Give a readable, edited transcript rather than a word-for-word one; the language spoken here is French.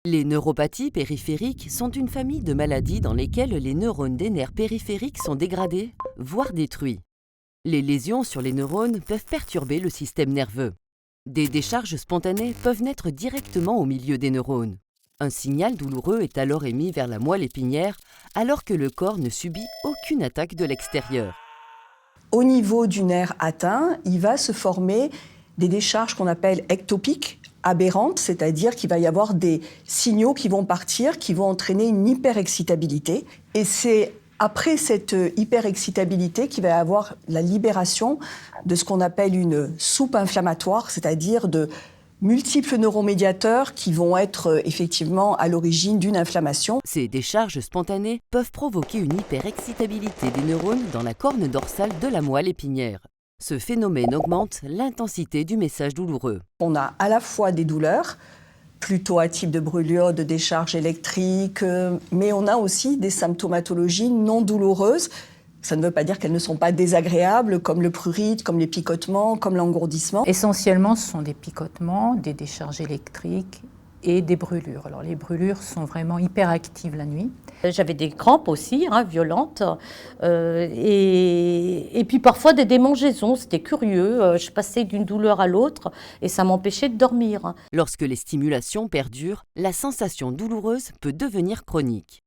Les neuropathies périphériques sont une famille de maladies dans lesquelles les neurones des nerfs périphériques sont dégradés, voire détruits. Les lésions sur les neurones peuvent perturber le système nerveux. Des décharges spontanées peuvent naître directement au milieu des neurones. Un signal douloureux est alors émis vers la moelle épinière alors que le corps ne subit aucune attaque de l'extérieur. Au niveau du nerf atteint, il va se former des décharges qu'on appelle ectopiques, aberrantes, c'est-à-dire qu'il va y avoir des signaux qui vont partir, qui vont entraîner une hyperexcitabilité. Et c'est après cette hyperexcitabilité qu'il va y avoir la libération de ce qu'on appelle une soupe inflammatoire, c'est-à-dire de multiples neuromédiateurs qui vont être effectivement à l'origine d'une inflammation. Ces décharges spontanées peuvent provoquer une hyperexcitabilité des neurones dans la corne dorsale de la moelle épinière. Ce phénomène augmente l'intensité du message douloureux. On a à la fois des douleurs, plutôt à type de brûlure, de décharge électrique, mais on a aussi des symptomatologies non douloureuses. Ça ne veut pas dire qu'elles ne sont pas désagréables, comme le prurite, comme les picotements, comme l'engourdissement. Essentiellement, ce sont des picotements, des décharges électriques et des brûlures. Alors, les brûlures sont vraiment hyperactives la nuit. J'avais des crampes aussi, violentes, et puis parfois des démangeaisons. C'était curieux, je passais d'une douleur à l'autre et ça m'empêchait de dormir. Lorsque les stimulations perdurent, la sensation douloureuse peut devenir chronique.